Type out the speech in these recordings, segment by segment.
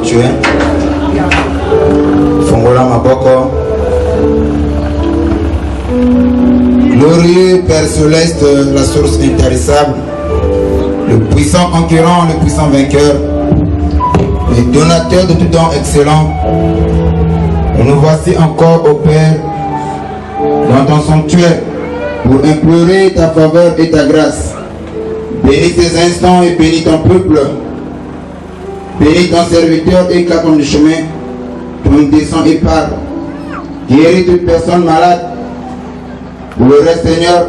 tu es. Fongola Maboko. Glorieux Père Céleste, la source intarissable, le puissant conquérant, le puissant vainqueur, le donateur de tout don excellent. Et nous voici encore au Père dans ton sanctuaire pour implorer ta faveur et ta grâce. Bénis ces instants et bénis ton peuple. Bénis ton serviteur et éclate ton chemin. Ton descend et parle. Guéris toute personne malade. Pour le reste, Seigneur,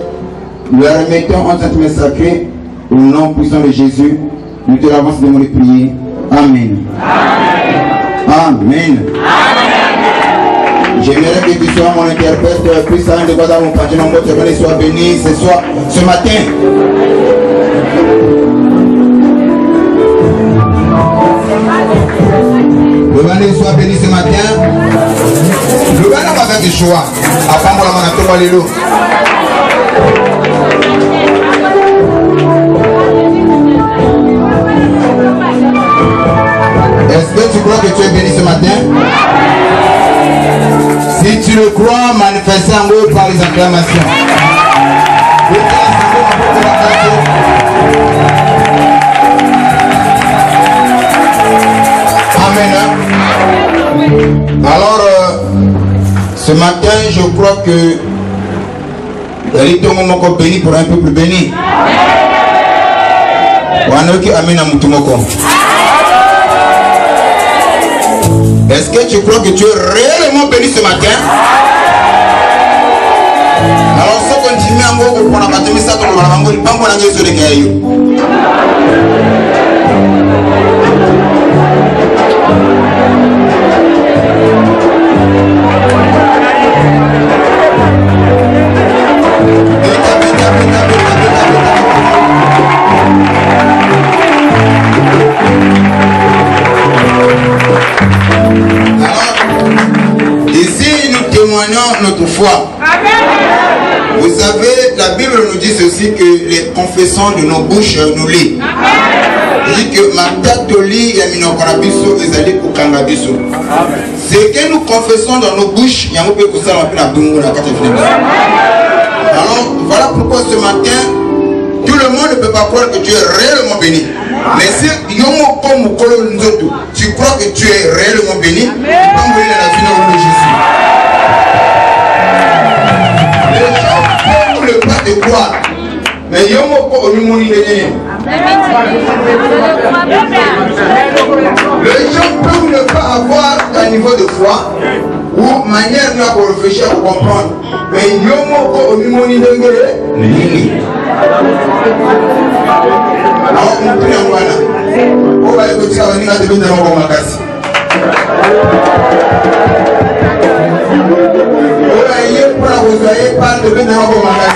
nous la remettons en sainte main sacrée au nom puissant de Jésus. Nous te l'avons de les prier. Amen. Amen. J'aimerais que tu sois mon interprète puissant de God à mon Père. Que tu sois béni ce soir, ce matin. Le Valais soit béni ce matin. Le Valais va faire du choix. Après, on va la tomber. Est-ce que tu crois que tu es béni ce matin? Si tu le crois, manifeste en haut par les acclamations. Amen. Alors, ce matin, je crois que Dali Tongo Moko béni pour un peuple béni. Wanoki Amen Amutumoko. Est-ce que tu crois que tu es réellement béni ce matin? Alors, ce qu'on dit, mais en gros, pour la bataille, ça, on va l'envoyer, pas pour la guerre sur les cailloux. Ici, nous témoignons notre foi. Vous savez, la Bible nous dit ceci, que les confessions de nos bouches nous lient. Il dit que ma tête lit et mon carabiso et zali pour kangabiso. Ce que nous confessons dans nos bouches, il y a un peu de ça dans la bungu la carte. Alors, voilà pourquoi ce matin, tout le monde ne peut pas croire que tu es réellement béni. Mais si tu crois que tu es réellement béni, tu peux mourir dans la vie de Jésus. Les gens peuvent ne pas te croire, mais ils ont pas au niveau de les gens peuvent ne pas avoir un niveau de foi ou manière de réfléchir pour comprendre, mais ils ont pas au niveau de alors, on prie en voilà. On va écouter ça, on va te donner un magasin. On va y aller pour la rosaire, pas de donner un magasin.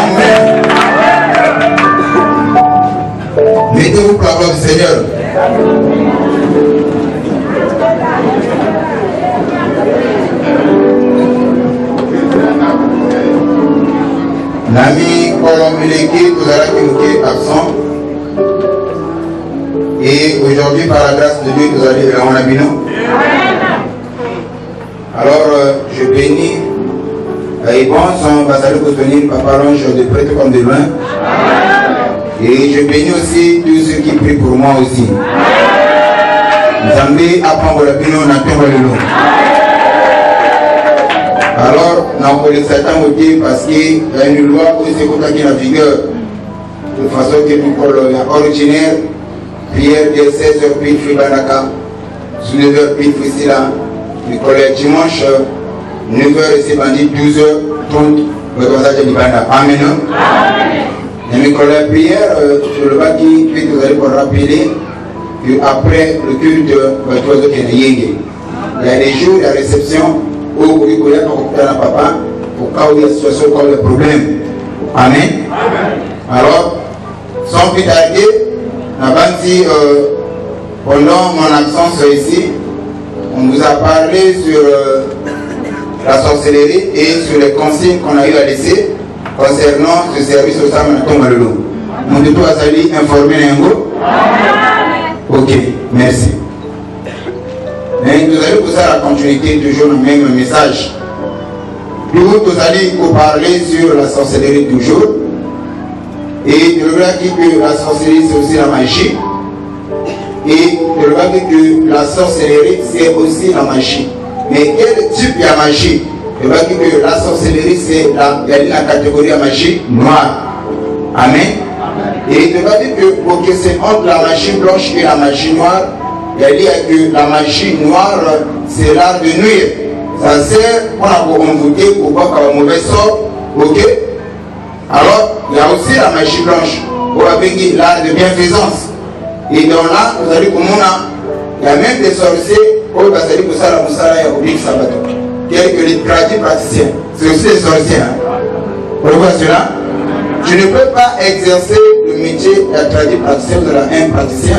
Amen. Mettez-vous pour la gloire du Seigneur. L'ami Colombileki, vous qui est absent. Et aujourd'hui, par la grâce de Dieu, vous allez en Abino. Alors, je bénis et bon, son ambassadeur pour tenir Papa Longe de prêtre comme de loin. Et je bénis aussi tous ceux qui prient pour moi aussi. Zambé apprend la bino, on attend le lot. Alors, nous connaissons Satan parce qu'il y a une loi qui est en vigueur. De façon que nous collons ordinaire, prière de 16h puis Fribanaka, sous 9h puis Frisila, nous collons dimanche, 9h et c'est bandit, 12h30, le passage de Libana. Amen. Et nous collons prière sur le bas qui fait que vous allez pour rappeler qu'après le culte, il y a des jours de réception. Où il y a un papa pour quand il y a une situation comme le problème. Amen. Alors, sans plus tarder, pendant mon absence ici, on vous a parlé sur la sorcellerie et sur les consignes qu'on a eu à laisser concernant ce service au sein de Malolo. Mon détour a sali informé Nengo. Ok, merci. Mais nous allons pousser à la continuité, toujours le même message. Nous allons parler sur la sorcellerie toujours. Et je regarde que la sorcellerie c'est aussi la magie. Et je regarde que la sorcellerie c'est aussi la magie. Mais quel type de magie? Je regarde que la sorcellerie c'est la catégorie de magie noire. Amen. Et je regarde que c'est entre la magie blanche et la magie noire. Il y a dit que la magie noire c'est l'art de nuire. Ça sert pour envoûter pour pas qu'il y ait un mauvais sort. Ok? Alors, il y a aussi la magie blanche. On va dire l'art de bienfaisance. Et dans là, vous allez comme il y a même des sorciers, vous allez pour ça la moussala et au sabbat. Tels que les praticiens. C'est aussi des sorciers. Hein? Vous voyez cela? Tu ne peux pas exercer le métier de praticien ou de un praticien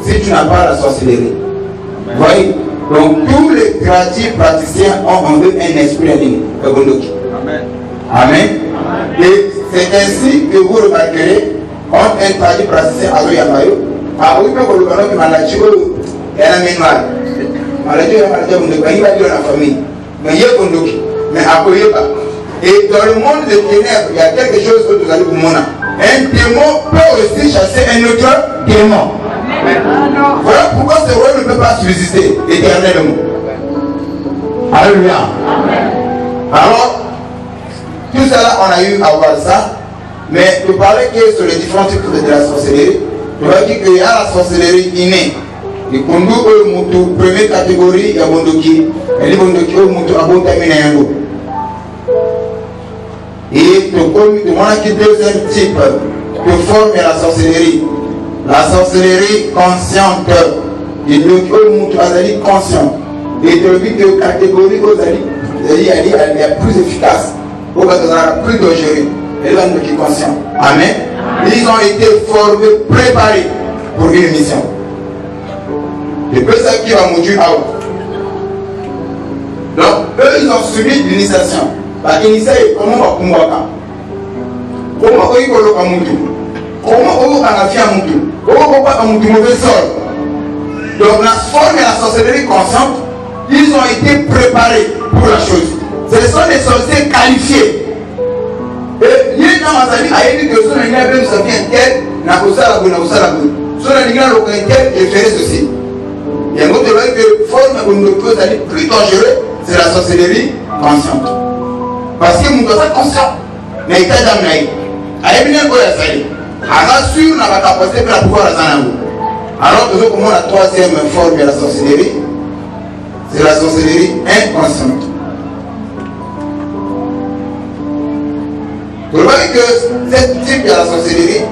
si tu n'as pas la sorcellerie. Vous voyez? Donc tous les praticiens ont en eux un esprit animé. Amen. Amen. Et c'est ainsi que vous remarquerez quand un traduit praticien a Yamayo, a oui, mais vous le maladie, et la mémoire. Maladie, il va dire la famille. Mais il y a mais à pas. Et dans le monde des ténèbres, il y a quelque chose que vous allez vous montrer. Un démon peut aussi chasser un autre démon. Voilà pourquoi ce roi ne peut pas subsister éternellement. Alléluia. Alors, tout cela, on a eu à voir ça. Mais de parler que sur les différents types de la sorcellerie, je veux dire qu'il y a la sorcellerie innée. Et pour nous, première catégorie, il y a Bondoki. Et les Bondoki, il y a Bondoki. Et le deuxième type de forme est la sorcellerie. La sorcellerie consciente. Et le monde conscient. Et de la catégorie, elle est plus efficace. Elle est plus dangereuse. Elle est conscient. Amen. Ils ont été formés, préparés pour une mission. Et peu ça qui va mourir à haut. Donc, eux, ils ont subi l'initiation. L'initiation, comment on va combattre? Comment on va combattre? Comment on va faire? Comment on va faire mauvais sort? Donc, la forme et la sorcellerie consciente, ils ont été préparés pour la chose. Ce sont des sorciers qualifiés. Et les gens ont dit que ce n'est pas même ça vient tel, n'a pas ça la bonne, n'a pas ça la bonne. Ce n'est pas le tel, je ferai ceci. Il y a un autre que forme où nous peut aller plus dangereux, c'est la sorcellerie consciente. Parce que nous sommes conscients. Mais il y a des gens qui ont été conscients. On n'a pas capacité pour pouvoir la zanago. Alors que nous avons la troisième forme de la sorcellerie, c'est la sorcellerie inconsciente. Vous voyez que cette type de la sorcellerie,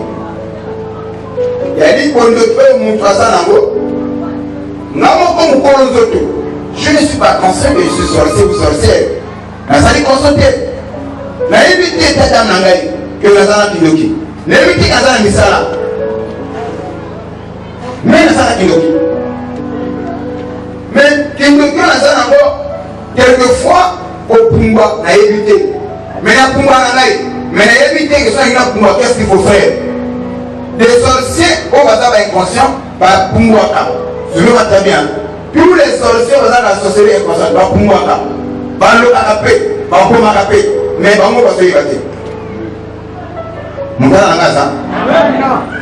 il y a dit qu'on ne peut montrer ça dans l'eau. Je ne suis pas conscient que je suis sorcier ou sorcière. Je suis conscient que je suis que je suis l'éviter à la misala. Mais je suis mais quelquefois, au Pumba, on a évité. Mais la Pumba, mais on a évité que ça, Pumba, qu'est-ce qu'il faut faire? Des sorciers, au bazar inconscient, par Pumba. Je me très bien. Tous les sorciers, au bazar la sorcellerie inconsciente, par Pumba. Par le canapé, par le canapé, mais par le canapé.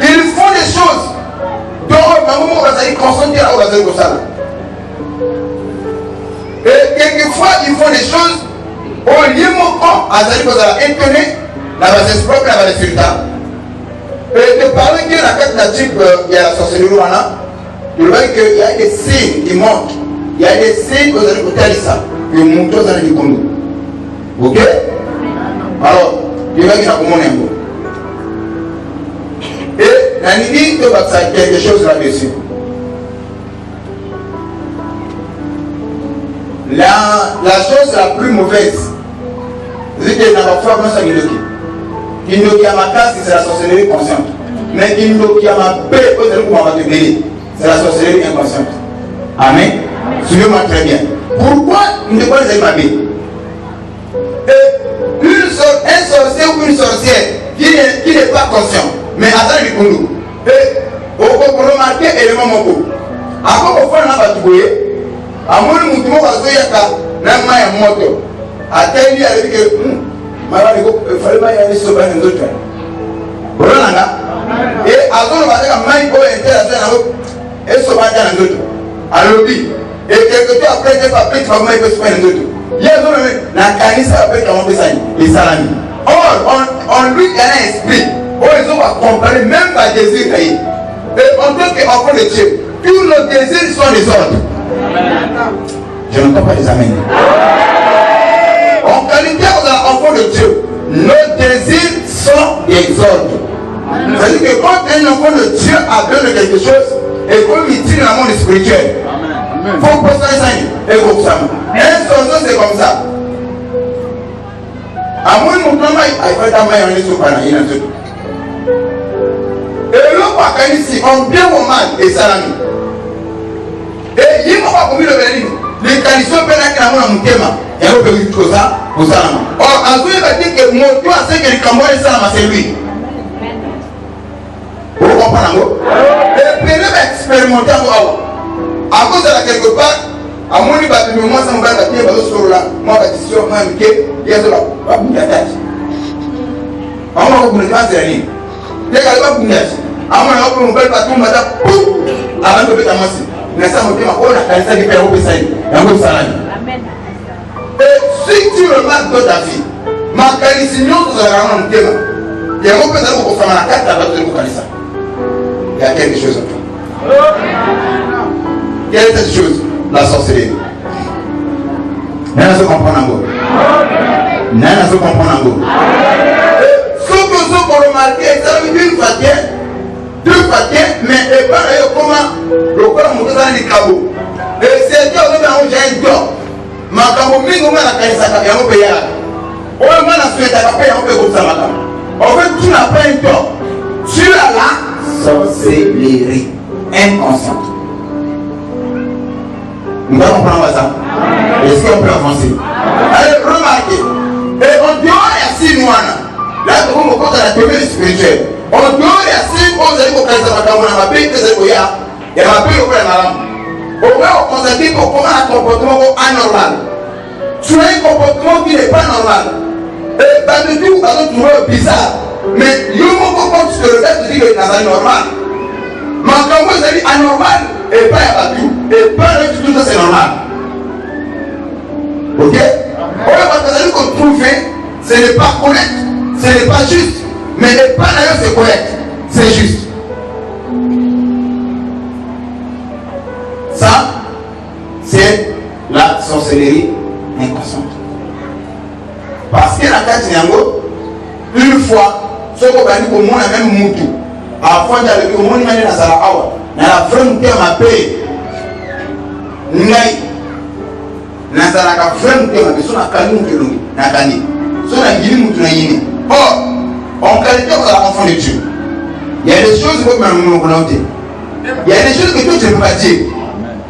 Ils font des choses dont on va se concentrer là où on va se concentrer. Et quelquefois, ils font des choses au lieu de étonner la base propre, la base résultat. Et de parler que la carte native, il y a la sorcellerie, tu vois qu'il y a des signes qui montrent. Il y a des signes que vous allez écouter ça, que vous montrez dans les condos. Ok? Alors, tu vois qu'il y a comment on est. Et la nuit, tu vas faire quelque chose là-dessus. La chose la plus mauvaise, c'est que dans la forme, c'est Kindoki. Kindoki à ma casse, c'est la sorcellerie consciente. Mais Kindoki à ma paix, c'est la sorcellerie inconsciente. Amen. Suivez-moi très bien. Pourquoi il ne peut pas les aimer? sorcier ou une sorcière qui n'est pas conscient, mais attends du Kondo. Et on peut remarquer élément moko. Après on fait un abatoué, à mon mouton va se yaka, n'a pas un moto. À tel lieu avec que, il fallait pas y aller sur les autres. Voilà. Et à ce moment-là, il faut intéressant et se battre dans les autres. À l'objet. Et quelque temps après, tu vas appeler comment il peut se faire les autres. Il y a un canisa après comment il peut les salami. Or, on lui a un esprit. Or, ils ont comparer même par désir. Et en tant qu'enfant de Dieu, tous nos désirs sont des ordres. Je n'entends pas les amens. En qualité d'enfant de Dieu, nos désirs sont des ordres. C'est-à-dire que quand un enfant de Dieu a besoin de quelque chose, et comme il tire dans le monde spirituel, il faut poser ça et comme ça. Un sorcier, c'est comme ça. À moins de mon temps, il faut d'abord aller sur le panneau. Et l'autre, ici, on bien ou mal, et salami. Et il ne faut pas commis le Berlin. Les conditions pénales qui ont mon thème, il y a un peu de ça, pour salama. Or, en tout cas, il dit que mon toit, c'est que les Camerounais, salama, c'est lui. Vous comprenez? Et puis, il va expérimenter à cause de là, quelque part, à mon niveau, moi, ça me va taper, moi, la décision, moi, il y a cela, pas de tâche. On va vous dire, c'est rien. Il y a pas de tâche. À mon niveau, on va pas tout, madame, pouf, avant de faire ta masse. Mais ça, on dit, on a ça qui fait un peu ça, un peu ça. Et si tu remarques dans ta vie, ma qualification, vous allez avoir un thème. Il y a un peu de temps pour faire la carte, la base de l'Ukraine. Il y a quelque chose en toi. Quelle est cette chose? La sorcellerie. Nana se comprend en gros. Nana se comprend en gros. Ce que vous remarquez, ça veut dire une fois, deux fois, mais et pas comment le corps monte dans les cabots. Et c'est Dieu qui a un job. Ma cabo mingo na kanisa ya mo paya. O ma na souhaite à payer on peut comme ça madame. En fait tu n'as pas un job. Tu as la sorcellerie inconsciente. Nous allons comprendre ça. Est-ce qu'on peut avancer? Allez, remarquez. Et en dehors il y a 6 mois là, tout le monde compte la théorie spirituelle. En dehors il y a 6 mois vous allez vous casser ma camo na ma paix que c'est quoi ya. Et ma paix au madame. Au moins on constate que comment un comportement anormal. Tu as un comportement qui n'est pas normal. Et dans le tout, vous allez trouver bizarre. Mais il y a un moment où tu te regardes, tu dis que c'est normal. Mais quand vous avez dit anormal, et pas abattu, et pas tout ça c'est normal. Ok? Parce que vous allez trouver, ce n'est pas correct, ce n'est pas juste. Mais et pas d'ailleurs c'est correct, c'est juste. Ça, c'est la sorcellerie inconsciente. Parce que la carte Nyango, une fois, ce qu'on va dire au monde a même moutou. Avant d'aller au monde, il m'a dit dans la awa. Dans la vraie terme à paix. N'aïe. Dans la vraie terme à paix. Son a calé moutou. N'a calé. Son a guili moutou n'a yini. Or, en qualité de l'enfant de Dieu, il y a des choses que nous volonté. Il y a des choses que toi tu ne peux pas dire.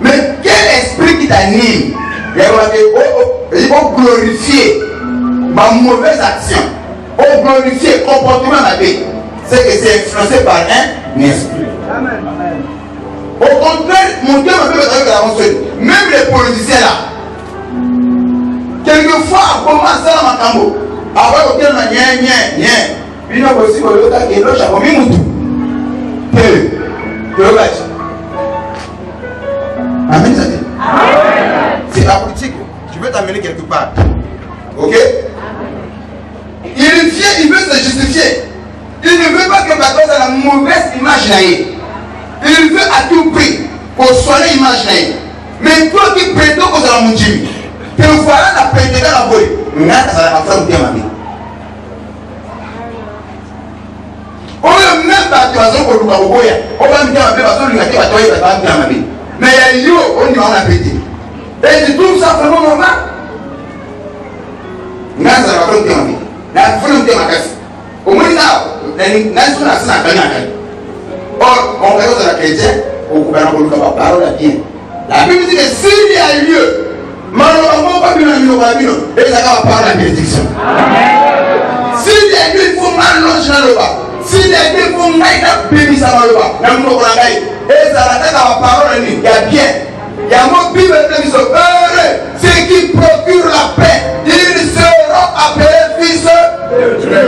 Mais quel esprit qui t'anime? Il faut glorifier ma mauvaise action. Il faut glorifier le comportement de ma vie. C'est que c'est influencé par un esprit. Au contraire, mon Dieu m'a fait avec la console. Même les politiciens là, quelquefois, on commence à ma cambo. Après, on dit, il y a aussi un peu de chapeau. Amen. C'est la politique. Tu veux t'amener quelque part. Ok? Il vient, il veut se justifier. Il ne veut pas que Bako ait la mauvaise image naïe. Il veut à tout prix pour soigner l'image naïe. Mais toi qui prétends que c'est la montée, te voilà la pété dans la boue. Mais ça va faire bien ma vie. On ne même pas tu as son pour le Kaboya. On va me dire ma vie parce que lui a dit va bien ma vie. Mais il y a yo, on dit on a pété. Et tu trouves ça vraiment normal? Non, ça va faire bien ma vie. La volonté ma casse. Au moins là, n'a-t-on pas ça à gagner? Or, on regarde la chrétien, on peut pas parler la bien. La Bible dit que s'il y a lieu, malheureusement, pas bien, et ça va parler la bénédiction. S'il les deux font mal longe dans le bas. Si les deux font mal, il y a bébé ça dans le bas. Et ça va être la parole, il y a bien. Il y a mon Bible qui sont heureux. Ceux qui procurent la paix, ils seront appelés fils de Dieu.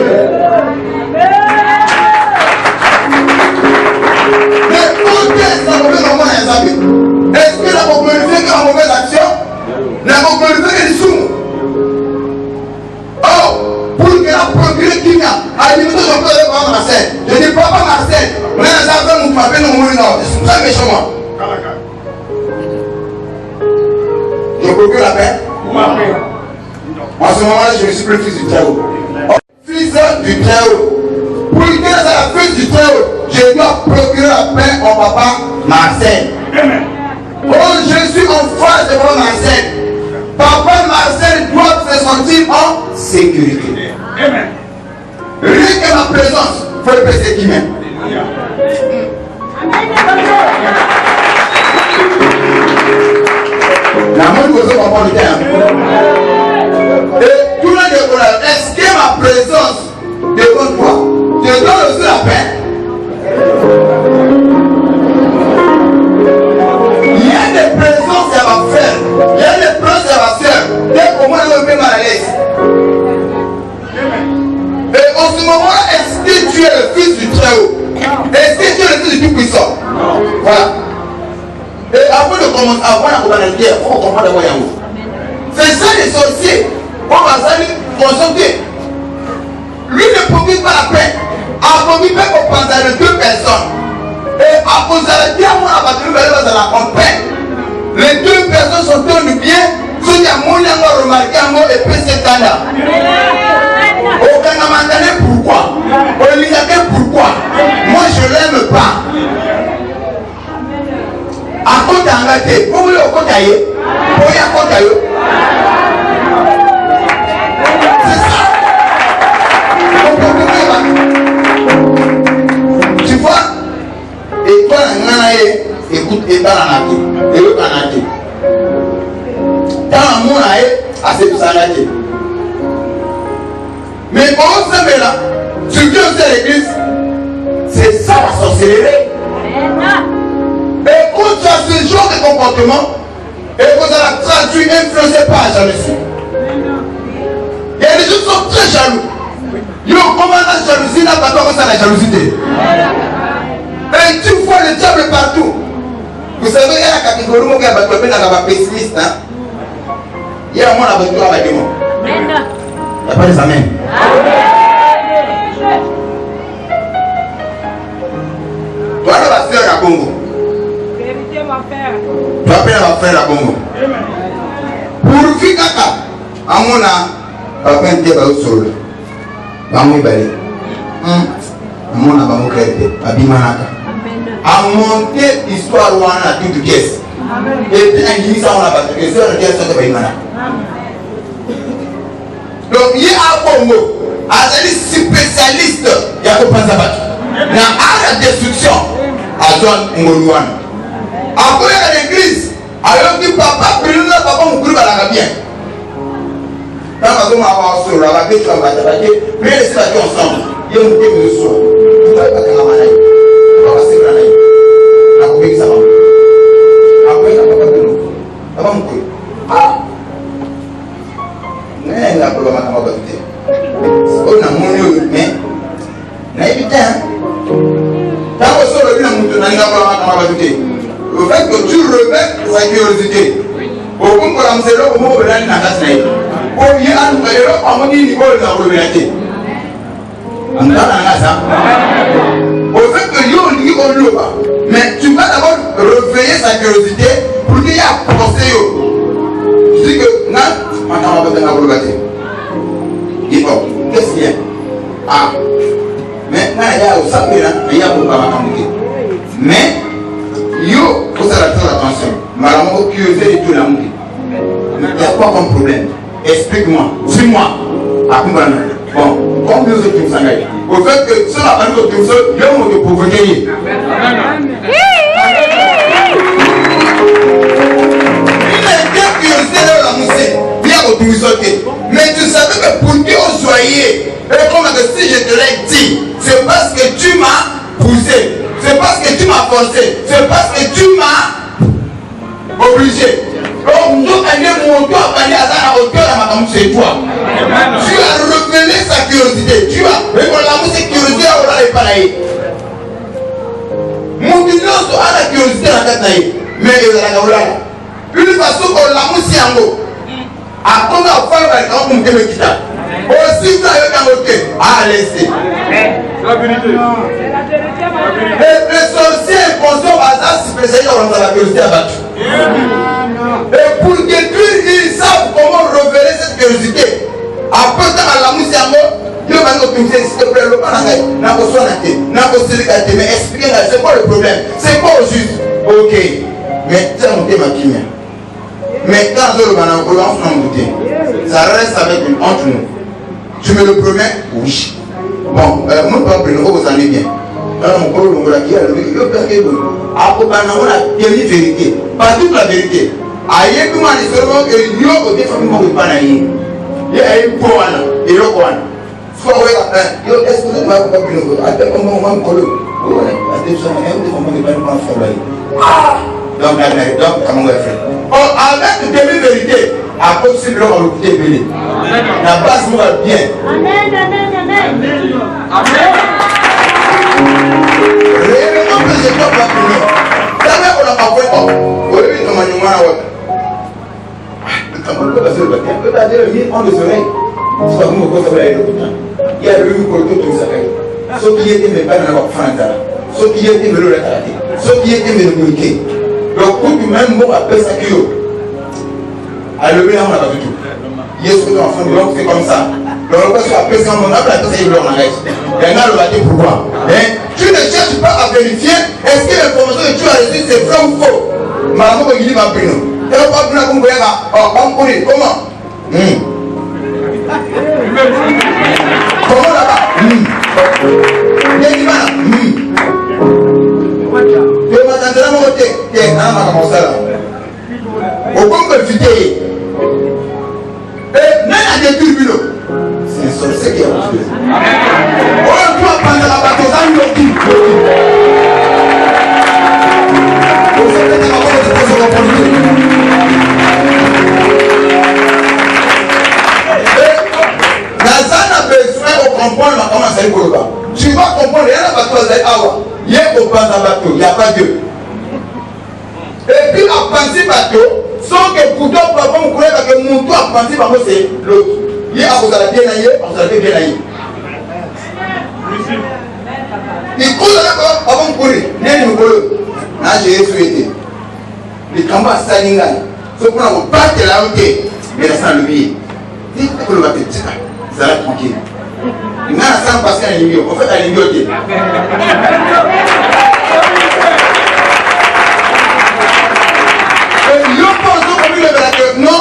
Mais quand est-ce que vous est-ce que la glorifié qu'en mauvaise action? La glorifié que les sous. Oh, pour que la procureur qui vient, à l'image de son père de Marcel. Je dis papa Marcel, mais les enfants nous frappent, nous mourons. Je suis très méchant. Je procure la paix. En ce moment-là, je ne suis plus fils du Très-Haut. Fils du Très-Haut. Pour que la fils du Très-Haut, je dois procurer la paix au papa Marcel. Oh, je suis en face de mon Marcel. Papa Marcel doit se sentir en sécurité. Rien que ma présence, il faut le passer qui m'aime. La main de vos enfants le terme. Et tout le monde est-ce que ma présence devant toi, te donne aussi la paix? Il y a des présences à ma frère, il y a des présences à ma soeur. Dès qu'au moins on me met mal à l'aise. Et en ce moment-là, est-ce que tu es le fils du Très-Haut? Est-ce que tu es le fils du Tout-Puissant? Voilà. Et avant de commencer, avant la communauté, il faut comprendre d'abord Yango. C'est ça les sorciers. On va saluer, consulter. Lui ne profite pas la paix. A profité pour penser à deux personnes. Et à cause de la diamant, à partir de la paix. Les deux personnes sont tenues bien. Sous il y a mon yango remarqué un mot et puis c'est tanda. Aucun n'a mandané pourquoi. On lui a dit pourquoi. Moi je l'aime pas. A côté engagé, vous voulez au côté ailleurs, vous voyez à côté ailleurs. C'est ça. Tu vois, et toi, écoute, et dans la nature, et le Canada. Dans le monde, assez tout ça. Mais on se met là, tu viens aussi à l'église, c'est ça la sorcellerie. Et quand tu as ce genre de comportement, et quand tu as traduit, influencé par la jalousie. Il y a des gens qui sont très jaloux. Yo, comment la jalousie n'a pas commencé à la jalousie? Et tu vois le diable partout. Vous savez, il y a la catégorie où il y a des pessimistes. Il y a un monde avec toi, avec démon. Il n'y a pas les amens. Toi, la sœur à Congo. Tu appelles ma frère à Congo. Pour Fikaka, à mon âme, papa n'était pas au sol. Bamou Bali. À mon âme, Bamou Krete, à Bimanaka. À monter l'histoire où on a toute pièce. Et puis, un limite, on a battu. Et c'est la pièce de Bimana. Donc, il y a un Congo, un spécialiste, il y a un Panzabat. Il y a une destruction à John Ngoluan. Après à l'église, alors que papa, papa, mon groupe à la bien. Quand on va avoir sur la baguette, on va travailler, mais les sénateurs ensemble, il y a un peu de soin. Vous n'avez pas qu'à la manaille. On va se faire la commune, ça va. Après, il n'y a pas de l'eau. Ça va me couper. Ah! Mais il n'y a pas de l'eau. On a mon lieu, mais il y a évité. Tant que sur le bien, on a le fait que tu remets sa curiosité. Au fond, pour la musée, au mot de la nation, pour y aller, à mon niveau de la probabilité. On a ça. Au fait que yo dit au lieu, mais tu vas d'abord réveiller sa curiosité pour qu'il y ait à penser. Je dis que, non, maintenant on va faire la probabilité. Il faut, qu'est-ce qu'il y a? Ah, maintenant il y a au samedi, il y a pour pas mais yo, faut faire attention. Maman, curiosité et tout la montée. Il y a quoi comme problème? Explique-moi, suis-moi. Bon, comme nous autres nous s'engagent. Au fait que sur la parole de tous ceux, il y a un mot de provoquer. Il a été curiosité dans la moussée. Bien au tout sauté. Mais tu savais que pour que on soit Et comme si je te l'ai dit, c'est parce que tu m'as poussé, c'est parce que tu m'as forcé, c'est parce que tu m'as obligé. Donc, nous, c'est toi. Tu as révélé sa curiosité. Tu as révélé sa curiosité à la pareil. Mon Dieu, a la curiosité à la tête. Mais il y a la gaulade. Une façon qu'on l'a moussé en haut. À ton enfant, il va être comme un quitta. Aussi, vous avez un côté. À laisser. Les sorciers inconscients au hasard se spécialisent dans la curiosité abattue. Et pour détruire, ils savent comment révéler cette curiosité. Après ça, à la mousse en haut, Dieu va nous optimiser, s'il te plaît, le panangay, n'a pas soigné, n'a pas silicate, mais expliquez-moi, c'est quoi le problème? C'est quoi au juste? Ok, mais tu as monté ma kimia. Mais quand je le banane, on va monter. Ça reste avec une entre nous. Tu me le promets? Oui. Bon, mon papa, vous en êtes bien. Alors, mon père, on va dire, après, on a une vérité, pas toute la vérité. Aïe, comment les seulement que Dieu au définitivement pas naïf. Il y a une pointe, et le coin. Soit ouais, est-ce que vous avez pas pu le voir? Attends, comment on va me coller? Donc, comment on va faire? Avec demi-vérité, à cause de l'homme, on va le couper. La base nous va bien. Amen, amen, amen. Amen. Réellement, que je dois pas finir. Jamais on n'a pas fait quoi? Oui, non, mais nous, on a what? Comment on peut passer le bâtiment? On peut passer le mille en deux oreilles. C'est pas comme on peut aller le bouton. Il y a le micro de tout ça. Ceux qui étaient mes parents n'avaient pas fait un ceux qui étaient mes lois karaté. Ceux qui étaient mes communiqués. Donc, tout le même mot appelle ça kilo. À lever, on n'a pas du tout. Yes, on enfant de l'homme, c'est comme ça. Donc, parce qu'après ça, on a appelé ça, il y a un bâtiment pourquoi? Tu ne cherches pas à vérifier est-ce que l'information que tu as reçue c'est vrai ou faux. Maman, vous dites, ma prino. Et on va prendre comme vous voyez, comment? Comment là-bas? Tu m'attendras mon côté. Tiens, on va là. Au point que tu t'es. Et même à des turbulents. C'est un sorcier qui a reçu. On doit prendre la bateau dans le cul. Vous savez que la parole de Dieu est opportunité. Nazana a besoin de comprendre comment c'est le Koloba. Tu vas comprendre, il y a un bateau à Awa. Il y a un bateau, il n'y a pas Dieu. Et puis, à penser bateau, sans que pour toi, papa, vous croyez que mon toit à penser bateau, c'est l'autre. Il y a vous allez bien aillé, vous allez bien aillé. Il coule là-bas, avant de courir. Il y a une couleur. Là, j'ai souhaité. Les combats à Salinga. Sauf qu'on a un bac de la route. Mais là, sans le billet. Dites que le bateau, ça va tranquille. Il n'a pas passé à l'ennemi. On fait à l'ennemi. Non,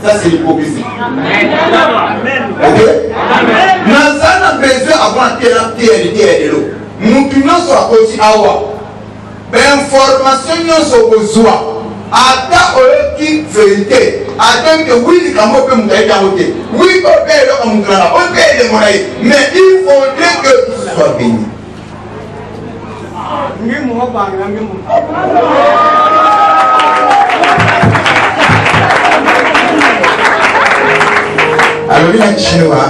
ça c'est l'hypocrisie. Ok? Nous avons besoin avant de l'eau. Nous pouvons soit aussi avoir l'information sur besoin. Attends qui vérité. Attends que oui, quand on peut me dire oui, on peut le monnaie. Mais il faudrait que tu sois béni. Alors, il y a un chinois.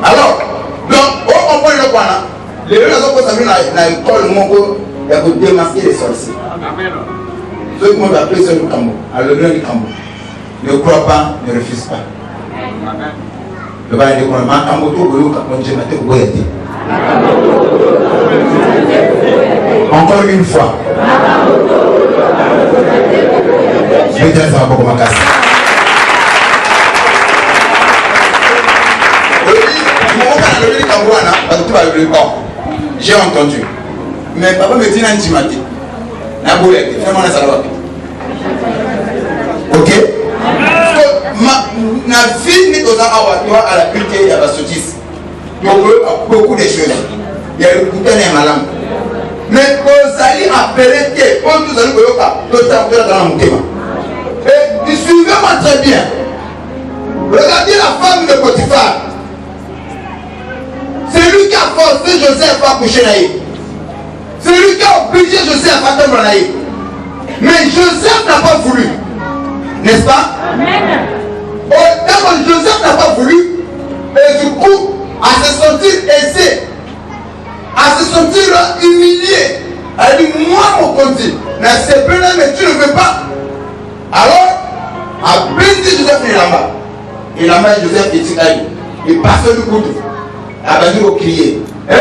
Alors, donc, on comprend le point là. Les gens qui ont vu dans l'école, il y a démasquer les sorciers. Ceux qui m'ont appelé sur le Cambo, à le grand du Cambo. Ne crois pas, ne refuse pas. Le bail de Cambo, Cambo, tout le monde, encore une fois. Je vais dire ça pour ma casse. J'ai entendu. Mais papa me dit dans l'intimité. Ok? Ma fille n'est pas à la culture, il y a la sottise. Donc, beaucoup de choses. Il y a le bouton et ma langue. Mais quand ça y a appelé que pour tous les Koyoka, tout dans mon thème. Et suivez-moi très bien. Regardez la femme de Potiphar. C'est lui qui a forcé Joseph à coucher naïf. C'est lui qui a obligé Joseph à tomber naïf. Mais Joseph n'a pas voulu. N'est-ce pas? Amen. D'abord, Joseph n'a pas voulu. Et du coup, à se sentir aisé, à se sentir humilié, elle dit, moi mon conduit, c'est plein mais tu ne veux pas. Alors, à peine dit Joseph est là-bas. Et là-bas, Joseph est dit, il passe le couteau. Elle va crier. Hé!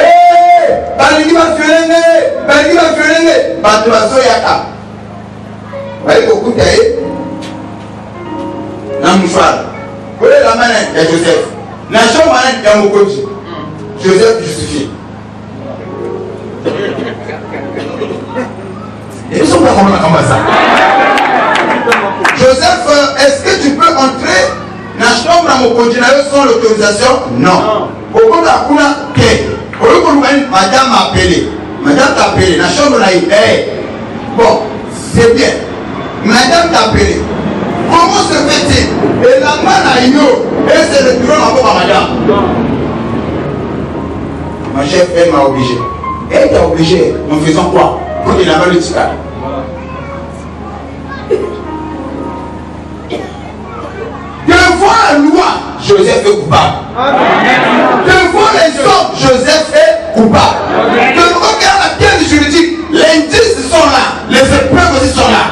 Baligi va fiolengue! Baligi va fiolengue! Batuazo yaka. Vous voyez beaucoup d'ailleurs? Dans le mouchoir. Vous voyez la main de Joseph. La chambre de Yamoukoti. Joseph justifie. Et ils sont pas comme ça. Joseph, est-ce que tu peux entrer dans la chambre de Yamoukoti sans l'autorisation? Non. Au bout de la couleur, madame m'a appelé. Madame t'a appelé. La chambre là, bon, c'est bien. Madame t'a appelé. Comment se fait-il? Et la main à Ino, et c'est le bureau encore à madame. Ma chef, elle m'a obligé. Elle t'a obligé. En faisant quoi? Pour qu'il n'ait pas le tika. Devant la loi, Joseph est coupable. Devant les hommes, Joseph est coupable. Devant la terre juridique, les indices sont là. Les épreuves aussi sont là.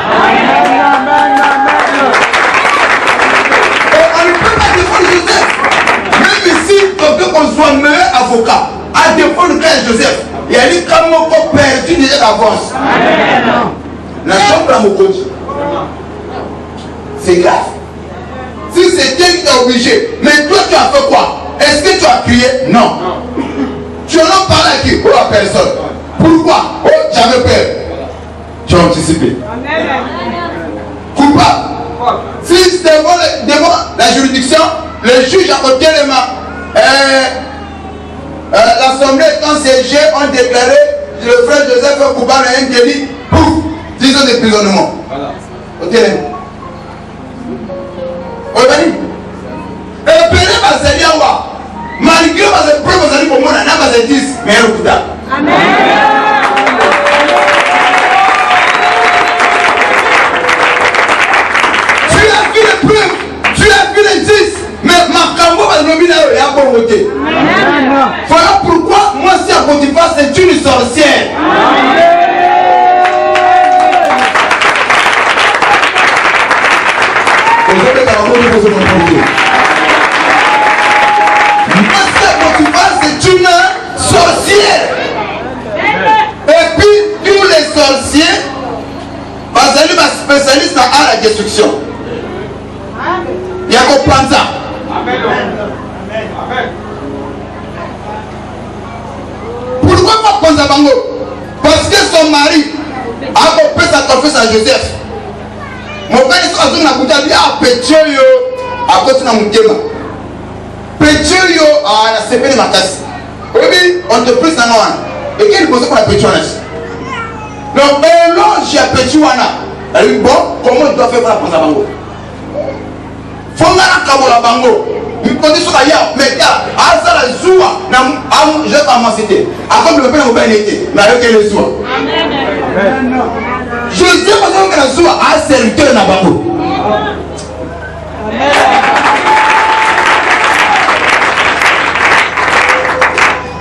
Même ici, on veut qu'on soit meilleur avocat. À défaut de cas Joseph, il y a des cas qui perdu déjà d'avance. La chambre à Mokoti. C'est grave. Si c'est quelqu'un qui t'a obligé, mais toi tu as fait quoi? Est-ce que tu as crié? Non. Tu en as parlé à qui? Oh, à personne. Pourquoi? Oh, j'avais peur. Tu as anticipé. Coupable. Si devant la juridiction, le juge a côté les mains. L'assemblée étant siégée, ont déclaré le frère Joseph est coupable d'un délit. Pouf, 10 ans d'emprisonnement. Voilà. Et Péré va se dire, malgré les épreuves, vous allez pour moi, n'a pas de 10, mais un coup d'âme. Amen. Tu as vu les preuves, tu as vu les 10, mais ma cambo va nominer à bon côté. Voilà pourquoi moi, si à Potiphar, c'est une sorcière. C'est une sorcière. Et puis tous les sorciers, basés sur spécialiste dans la destruction. Il y a qu'au Panza. Pourquoi pas Panza Bango? Parce que son mari a coupé sa confiance à Joseph. Mon père est en train de dire ah Pétio à cause de mon thème. Pétio a la CP de ma casse. Oui, on te prie ça non. Et quel est pour la Pétio? Donc mélange à Pétio ana. Elle dit bon, comment on doit faire pour la prendre à Bango? Faut nga na kabola Bango. Il peut dire sur la ya, mais ya, à ça la joie, je vais pas m'en citer. À comme le père au bien été, mais avec les joies. Amen. Je sais pas comment la joie a serviteur na Bango.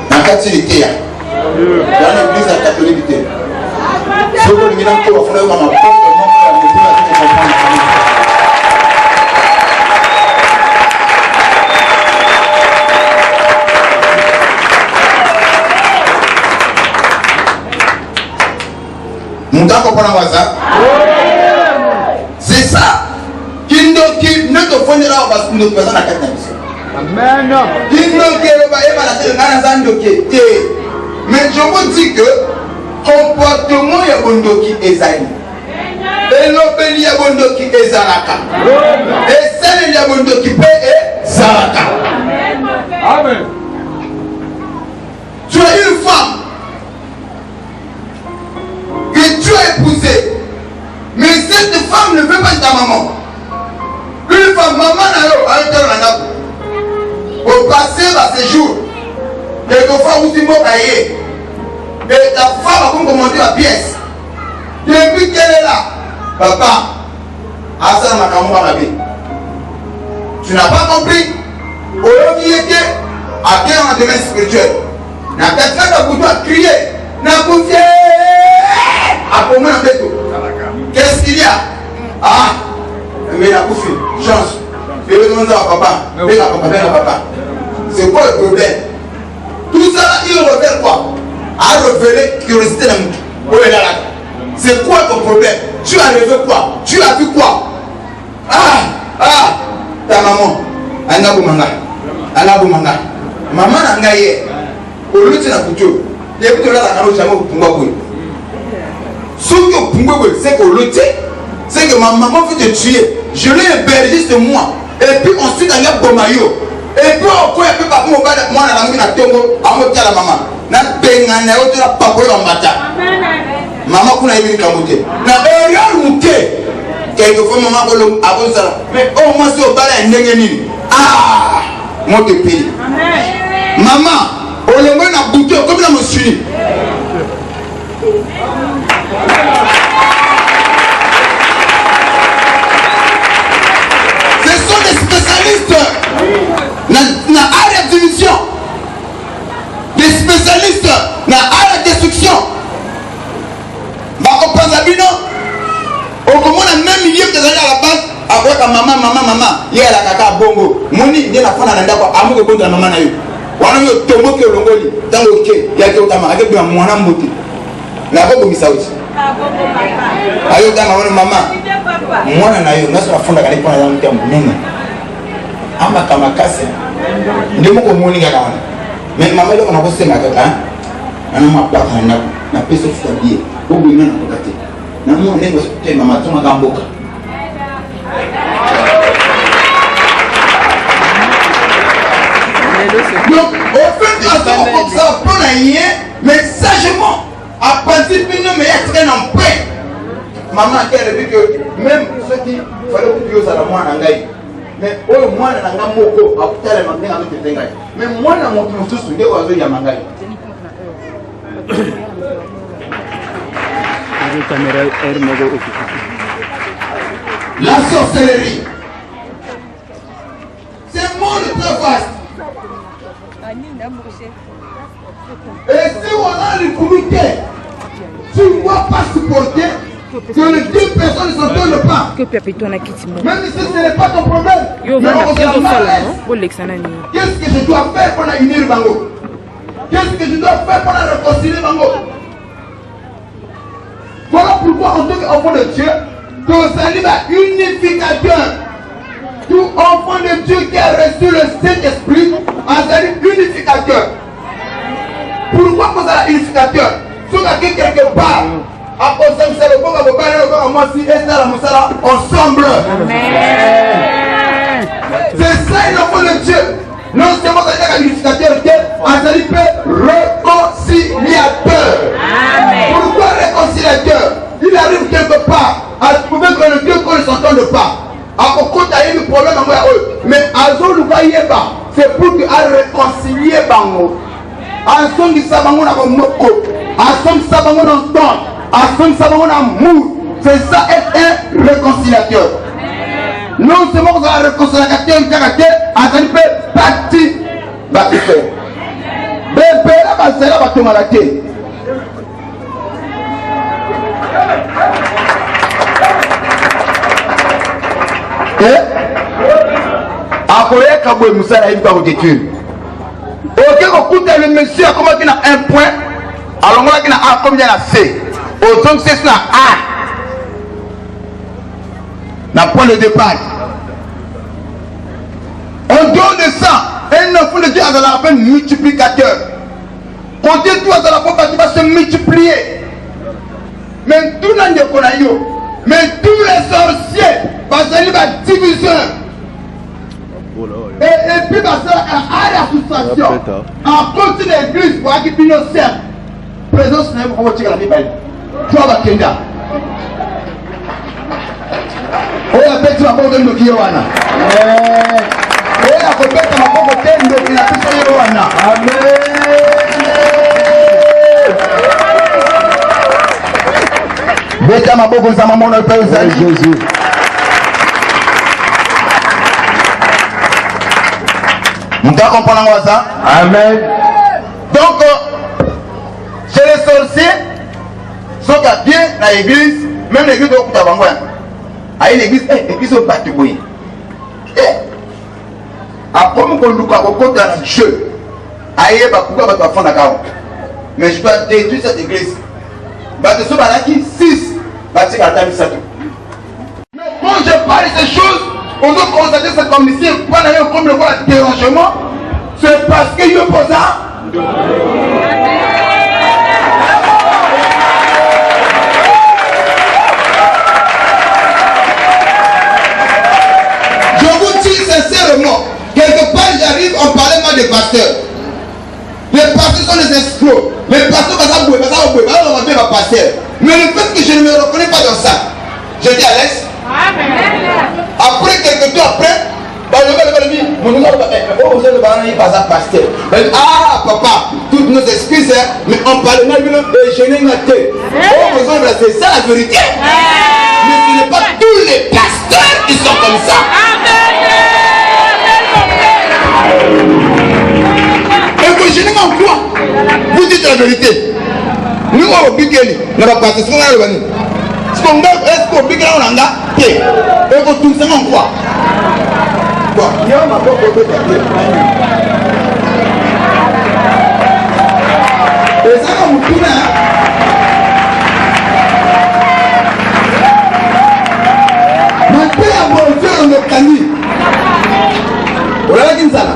Dans la catholique, dans l'église catholique, ce que nous avons fait, on a c'est ça. Kindoki ne te fondera pas parce que nous faisons la quête. Amen. Kindoki mais je vous dis que comportement ya bondoki ezali. Elobeli ya bondoki ezalaka. Et celle ya bondoki pe ezalaka. Amen. Tu as une femme que tu ta maman. Une fois maman n'a eu un tel randap. Au passé, ces jours, quelquefois vous dites mon cahier. Et ta femme a commandé la pièce. Depuis qu'elle est là, papa, Hassan Makamouba Mabé. Tu n'as pas compris. Au lieu qui était à bien en domaine spirituel. N'a pas fait pour toi crier. N'a pas fait. À pour moi, qu'est-ce qu'il y a? Ah, mais la bouffée, change. Je vais demander à papa. Papa. C'est quoi le problème? Tout ça, il revient quoi? À révéler curiosité dans mon cœur. C'est quoi ton problème? Tu as rêvé quoi? Tu as vu quoi? Ta maman. Anabumanga. Maman n'a hier. Au lieu de la couture, il y a plus de la carotte jamais au Pungabou. Ce que Pungabou, c'est que le thé, c'est que ma maman veut te tuer. Je l'ai hébergé de moi. Et puis ensuite, il y a Bomayo. Et puis encore, il peut pas moi dans la mine à Tongo, à moi la maman. Na bengana yo la papa yo mbata. Maman kuna yimi kamote. Na erreur muke. Quelquefois maman ko abon ça. Mais au moins si au bala ndenge nini. Mon te pays. Maman, au lombo na bouteille comme la monsieur. Ce sont des spécialistes. Na art de division. Des spécialistes dans la destruction. Bako Panzabino, au moment même milieu que à la base, avec maman, il y a la kaka bongo. Moni, il y a la femme à l'endroit, à mon de la maman. On a eu tombeau que l'ongoli, dans le quai, il y a que Otama, avec un moine en beauté. La robe au Missaouti. Ayo dans maman, moi, on a eu, on a sur la fond de la galette pour la terme. Amba Kamakase, de mon morning à la mais maman on a posé ma kaka ana ma pas na peso ftabie au bina na kokate na mo nengo te mama tuma gamboka donc au fait comme ça pour rien mais sagement à partir de nous mais être en paix maman qui a dit que même ceux qui fallait que ça la moi ngai mais au moins na ngamoko akutale mabenga mtetenga mais moi na moto mususu ndio wazo ya mangai la sorcellerie c'est un monde très vaste et si on a le comité tu ne dois pas supporter que les deux personnes ne s'entendent pas. Même si ce n'est pas ton problème. Qu'est-ce que je dois faire pour unir Bango? Qu'est-ce que je dois faire pour réconcilier Bango? Voilà pourquoi en tant qu'enfant de Dieu, ton salut est unificateur. Tout enfant de Dieu qui a reçu le Saint-Esprit a salut unificateur. Pourquoi vous êtes unificateur? Si vous avez quelque part, ensemble. C'est ça il faut le Dieu. Non seulement un unificateur, un réconciliateur. Pourquoi réconciliateur? Il arrive quelque part à trouver que les deux corps ne s'entendent pas. À propos il y a eu le problème mais à zone c'est pour que à réconcilier Bango. À son du sabango na moko. À son sabango dans temps. C'est ça être un réconciliateur. Non seulement vous avez un réconciliateur, à ça peut partir. Bébé là, c'est là, va tomber la tête. Après, quand vous Moussa a eu par votre étude. Ok, vous écoutez le monsieur, comment il a un point. Alors, moi, il a un combien il a C. Autant que c'est ça, n'a point de départ. En dehors de ça, un enfant de Dieu a la peine multiplicateur. Quand Dieu doit dans la porte, il va se multiplier. Mais tout le monde, mais tous les sorciers, parce qu'il va diviser. Et puis, parce qu'il y a l'association. En côté de l'église, pour qu'il puisse nous servir. Présence, nous avons tiré la Bible. Toi, Kenda. oyo abeti maboko te ndoki ye wana oyo akobeta maboko te ndoki na biso ye wana beta maboko nzambe mona mpe ozali Jésus. Nous comprenons ça? Amen. Donc, chez les sorciers, sont bien dans l'église, même l'église de Koutabangoua. À l'église, l'église au Batouboui. Après, on nous a dans le jeu. Aïe, Bakouka va faire la carrière. Mais je dois détruire cette église. Parce que ce qui 6, parce que mais quand je parle de ces choses, on doit constater cette commission, quand on a comme le dérangement, c'est parce qu'il y a pas ça. Je vous dis sincèrement, quelque part j'arrive, on parlait mal des pasteurs. Les pasteurs sont des escrocs. Les pasteurs, mais le fait que je ne me reconnais pas dans ça, je dis à l'aise. Après quelques temps après, ah papa, toutes nos excuses, mais on parle de je n'ai pas été. C'est ça la vérité. Mais ce n'est pas tous les pasteurs qui sont comme ça. Et que je n'ai pas quoi. Vous dites la vérité. Nous on bigeli, on va passer ce qu'on a le bani. Ce qu'on a, est-ce qu'on bigeli on a et qu'on tout ça en quoi? Quoi? Il y a ma propre côté. Et ça comme tout là. Ma paix a mon frère en Octanie. Voilà qui ça là.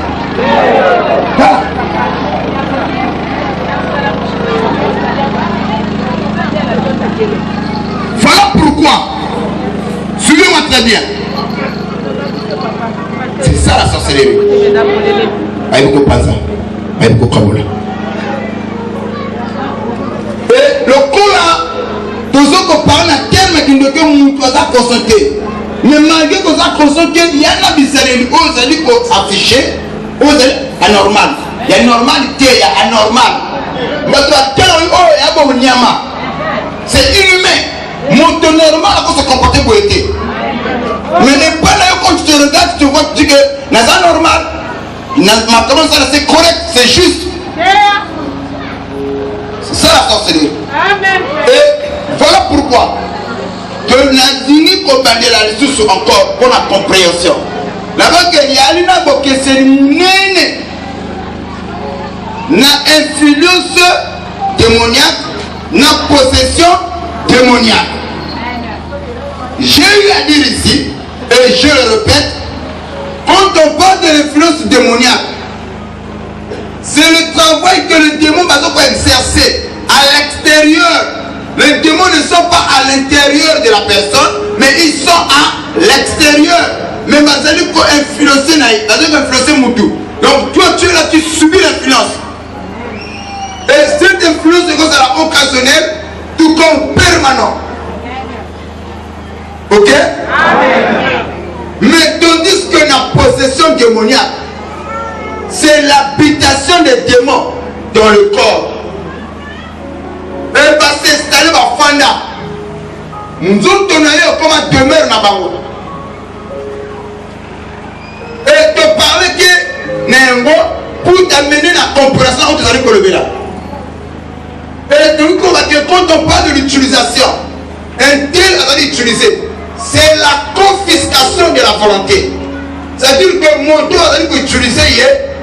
Voilà pourquoi, suivez-moi très bien. C'est ça la sorcellerie. Aïboko Panza, Aïboko Kaboula. Et le coup là, tous ceux qui parlent à terme qui ne peuvent pas concentré. Mais malgré qu'on a concentré, il y a un bizarrerie, on a dit qu'on affiché, on a dit anormal. Il y a normalité, il y a anormal. Mais toi, quel est le Nyama? C'est inhumain. Mon ton normal à se comporter pour être. Mais n'est pas là quand tu te regardes, tu vois, tu dis que c'est normal. C'est correct, c'est juste. C'est ça la sorcellerie. Et voilà pourquoi que Nazini compagnie la ressource encore pour la compréhension. Là-bas qu'il y a une que c'est néné. Na influence démoniaque, na possession démoniaque. J'ai eu à dire ici, et je le répète, quand on parle de l'influence démoniaque, c'est le travail que le démon va exercer à l'extérieur. Les démons ne sont pas à l'intérieur de la personne, mais ils sont à l'extérieur. Mais vous allez influencer Moutou. Donc toi tu es là, tu subis l'influence. Et cette influence est occasionnelle, tout comme permanent. Ok? Amen. Mais tandis que la possession démoniaque, c'est l'habitation des démons dans le corps. Elle va s'installer dans Fanda. Nous sommes comme demeure dans Bango. Et te parler que Nengo pour t'amener la compréhension où tu allais lever là. Et donc quand on parle de l'utilisation, un tel va l'utiliser. C'est la confiscation de la volonté. C'est-à-dire que mon Dieu va utiliser,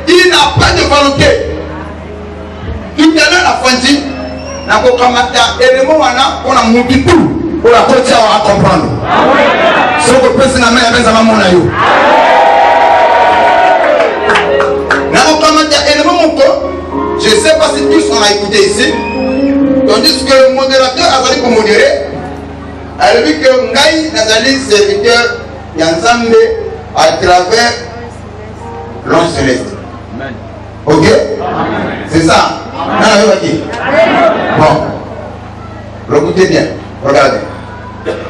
il n'a pas de volonté. Tout à l'heure, la Fandi, on a monté tout pour la continuer à comprendre. Ce que personne n'a même pas mon aïe. Je ne sais pas si tous on a écouté ici. Tandis que le modérateur a fallu pour modérer. Elle a vu que Ngaï Nazali, serviteur Yanzambe à travers l'ange céleste. Ok? C'est ça? Bon. Écoutez bien. Regardez.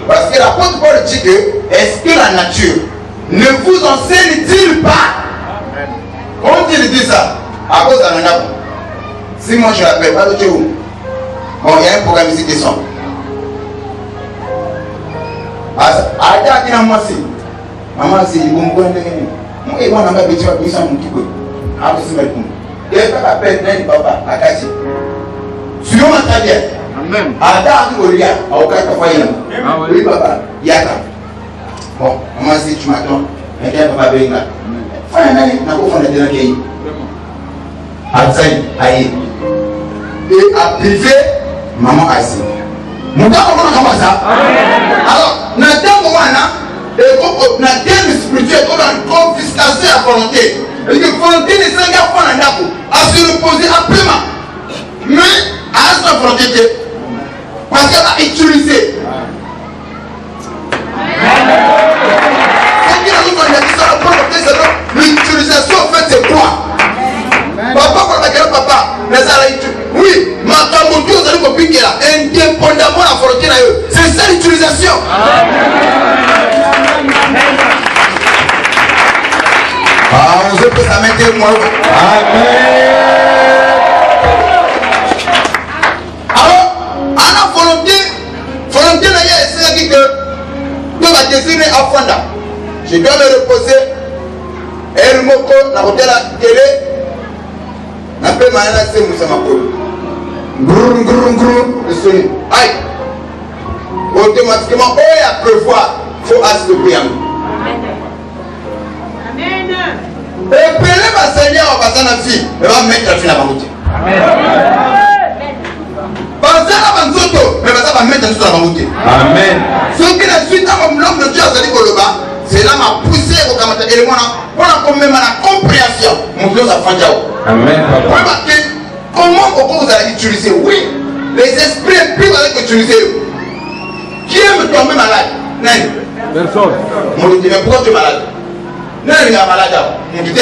Parce que l'apôtre Paul dit que est-ce que la nature ne vous enseigne-t-il pas? Quand il dit ça, à cause d'un an, si moi je l'appelle pas le Tchéou, bon, il y a un programme ici qui sort. Aja kina mwasi mama si bumkwende ngene mo e wana mba bichi wa bisa mukiko hapo sima kum e papa pet nani papa akachi sio matadia amen ada ngoria au kaka fanya oui papa yaka bon mama si tumaton ndio papa benga fanya nani na kufanya tena kei atsai ai et à privé maman asi mutako kama ça alors na tango wana na terme spirituel on a confiscation à volonté et que volonté ne s'engage pas dans ndako à se reposer après mais à sa volonté parce qu'elle a utilisé l'utilisation en fait c'est quoi papa quand tu papa oui ma camoufle vous allez compliquer là indépendamment de la volonté c'est ça l'utilisation. On se peut s'amener moi. Amen. Alors, à la volonté c'est que tu vas désigner à Fonda. Je dois me reposer. Elle m'a dit, la télé, n'a pas mal à c'est Moussa Makolo. Le son. Aïe. Automatiquement, il y a prévoir, il faut assurer. Et puis, le Seigneur va passer la vie, il va mettre la vie à la route. Passer à la route, mais ça va mettre la vie à la route. Amen. Ce qui est la suite à l'homme de Dieu, c'est là ma poussée au Kamata. Et on a quand même la compréhension. Mon Dieu, ça fait Diao. Amen. Comment vous allez utiliser? Oui, les esprits plus vous allez utiliser. Qui aime tomber malade? Personne. Mon Dieu, mais pourquoi tu es malade? Non, il est malade. Mon Dieu,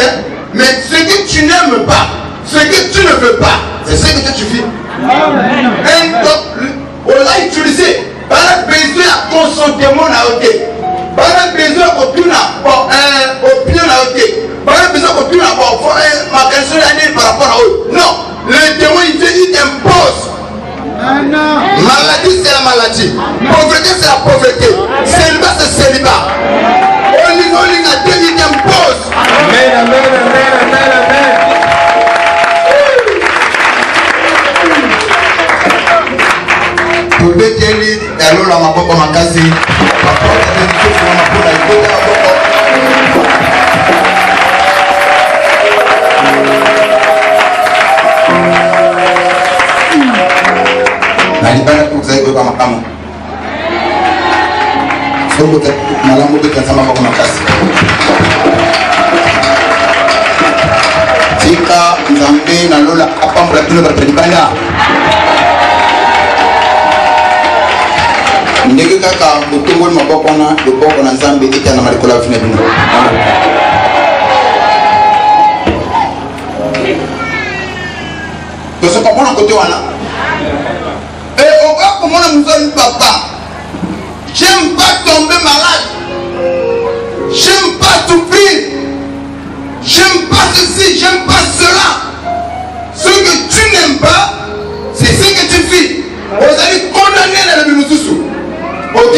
mais ce que tu n'aimes pas, ce que tu ne veux pas, c'est ce que tu fais. Et donc, on l'a utilisé. Par besoin à consentement à ôter. Par besoin à opinion à ôter. Par besoin à opinion à ma question par rapport à eux. Non, le démon il t'impose. Maladie c'est la maladie. Pauvreté c'est la pauvreté. Célibat c'est célibat. Only a Dieu il t'impose. Amen, amen, amen, amen, amen. Tubeteli yalola maboko makasi. Papa ndio mapunda ikoda maboko. Nalipenda kukusaidia kwa makamu. Somo malamu tukasema maboko makasi. Tika Nzambe na lola hapa mratino batalipanda. Ndege kaka mutungoni maboko na luboko na Nzambe ita na malikola fina bino. Donc c'est comment on côté wana. Et on voit comment on nous a papa. J'aime pas tomber malade. J'aime pas souffrir. J'aime pas ceci, j'aime pas cela. Ce que tu n'aimes pas, c'est ce que tu fais. Vous allez condamner les Mimoussousou. Ok?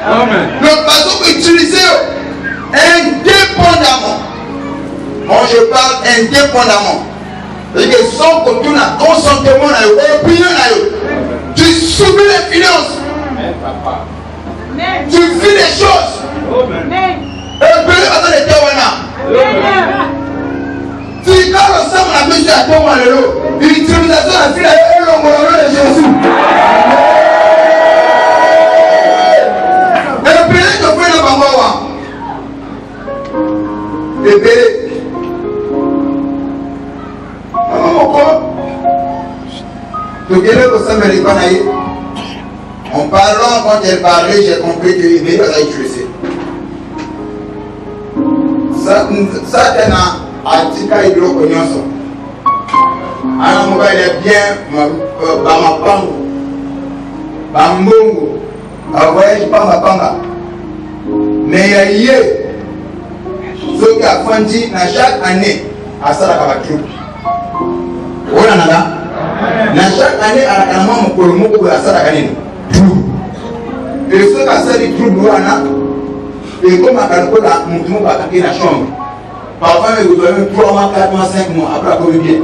Amen. Donc, par exemple, utilisez indépendamment. Moi, je parle indépendamment. Et que sans que tu n'as consentement, opinion, tu subis les finances. Tu vis les choses. Et puis, attends, les Tawana. Si quand le sang a mis à toi, l'utilisation de la fille est l'homme de Jésus. Et puis, tu fais le bambouin. Et puis, en parlant, quand elle parlait, j'ai compris que il va utiliser. Ça, c'est un article hydroconioso. Un mobile est bien, ma pango, ma mbongo, un voyage panga panga. mais ya ye soki afandi na chaque année asalaka batroupe oyo nanga na chaque année alaka na mwa mokolo moko boye asalaka nini troupe e soki asali troupe wana ekomaka lokola motu moko akaki na chambre parfois ekozwa même 3 mois 4 mois 5 mois après akomi bien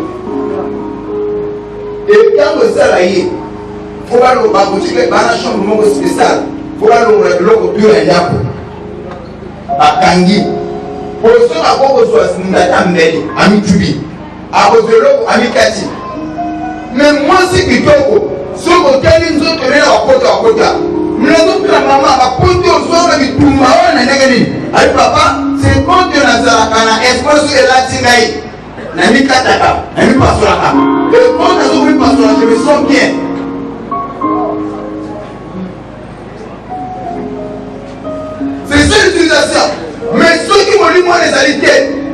e ntango esala ye fo bakotike bana chambre moko spéciale fo balongola biloko pio ya ndako bakangi poso akokozwa ndata mbeli amitubi akozwa eloko amikati mais mwasi kitoko soki otali nzoto nene wakota mnazopela mama bakoti ozwaka bitumba oyo na ndenge nini ali papa c'est compte nazalaka na espace elati ngai namikataka namipasolaka et quand nazokomipasola je me sens bien c'est ça l'utilisation mais soki molimo wana ezali te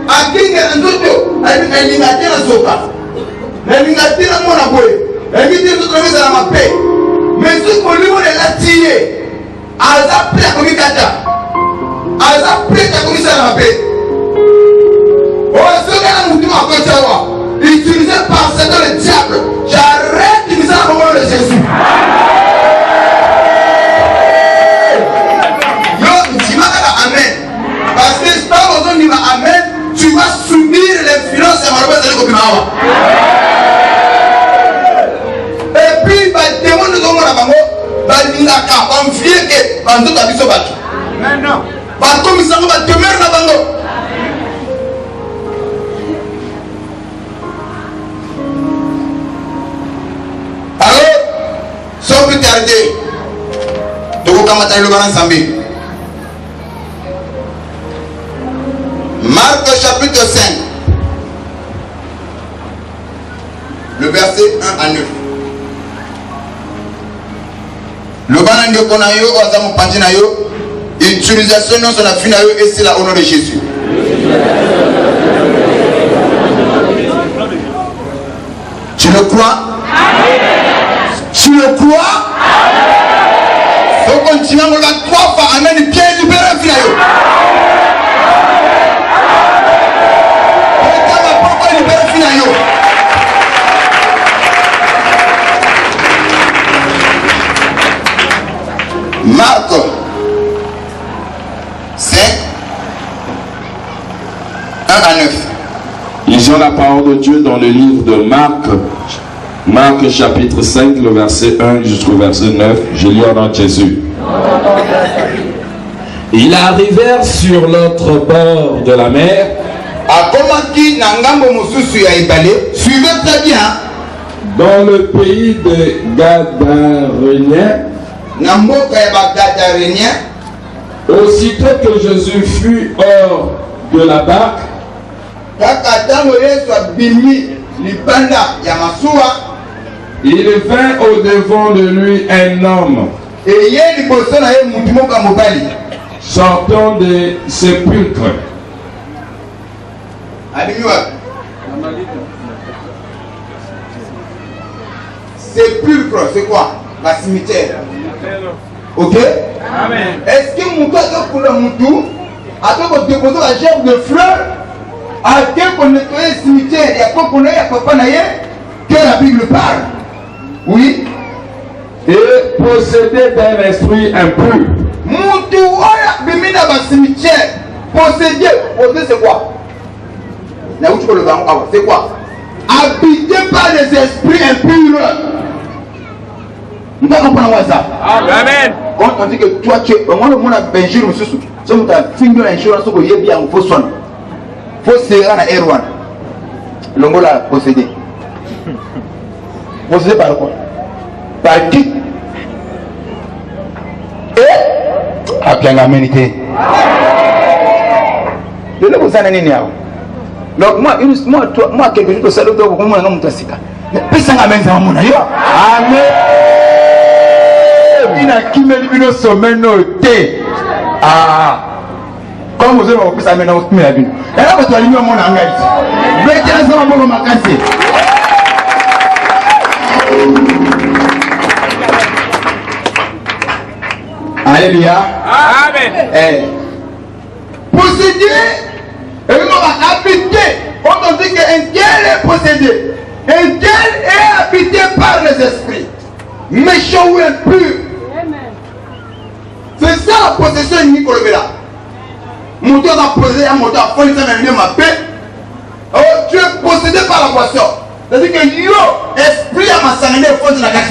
akinga na nzoto alinga te na soka nalinga te na mwana boye nalingi te nzoto namezala mape mais soki molimo wana elati ye aza pre akomikata aza prete akomisala mape oyo soki ana mutu makoti awa utilisé par Satan le diable j'arrête d'utiliser la parole de Jésus. Parce que quand on dit amen, tu vas subir l'influence de Maroba de l'Ecopimawa. Et puis, les démons de Zongo Nabango, ils vont fier que Banzo Tabiso Batu. Non. Bato Misango va demeurer Nabango. Alors, sans plus tarder, de vous commenter le balan Sambi. Marc chapitre 5, le verset 1 à 9. Le banan de Konayo, Ozamu Pandinayo, utilisation de son affinayo et c'est là au nom de Jésus. Tu le crois? Tu le crois? Donc continue à me la 3 fois, amen, bien libéré, finayo. Marc 5, 1 à 9. Lisons la parole de Dieu dans le livre de Marc chapitre 5, le verset 1 jusqu'au verset 9. Je lis au nom de Jésus. Ils arrivèrent sur l'autre bord de la mer. Suivez très bien. Dans le pays de Gadaréniens. Aussitôt que Jésus fut hors de la barque, il vint au devant de lui un homme sortant des sépulcres. Sépulcre, c'est quoi? La cimetière. Ok? Amen. Est-ce que mon gars pour le moutou a déposé la gerbe de fleurs a nettoyer le cimetière? Il y a quoi qu'on a, il y a papa naïe que la Bible parle. Oui? Et possédé d'un esprit impur. Moutou, il y a un cimetière. Possédé, c'est quoi? C'est quoi? Habité par les esprits impurs. Nous allons comprendre ça. Amen. Quand on dit que toi tu es, on a Benjir, monsieur, si on a fini l'insurance, il y a bien un faux son. Faux serra à Erwan. L'ongo l'a possédé. Possédé par quoi? Par qui? Et à bien l'Amérique. Je ne vous en ai pas. Donc moi quelque chose que ça doit être comme un homme tassika. Mais personne n'a même pas mon aïe. Amen. Il a qui me dit une semaine noté. Ah. Comme vous avez compris ça maintenant vous m'avez vu. Et là vous allez me mon engagé. Mais tiens ça mon macasé. Alléluia. Amen. posséder, et on va habiter. Quand on dit qu'un tel est possédé, un tel est habité par les esprits, méchants ou impurs. C'est ça la possession de Nicolas Bella. Mon Dieu a posé un moteur à fond, il s'est ma paix. Oh, tu es possédé par la boisson. C'est-à-dire que yo, esprit à ma santé, il faut de la casse.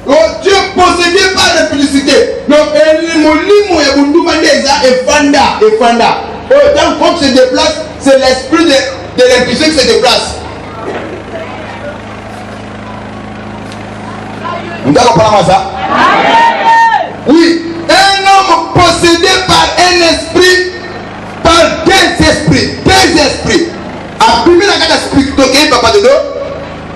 Oh, tu es possédé par la félicité. Donc, mon limo et mon doumane est fanda. Oh, tant qu'on se déplace, c'est l'esprit de l'impulsion qui se déplace. Vous avez compris ça? Oui, un homme possédé par un esprit, par deux esprits. Abîmé la carte esprit, papa de dos.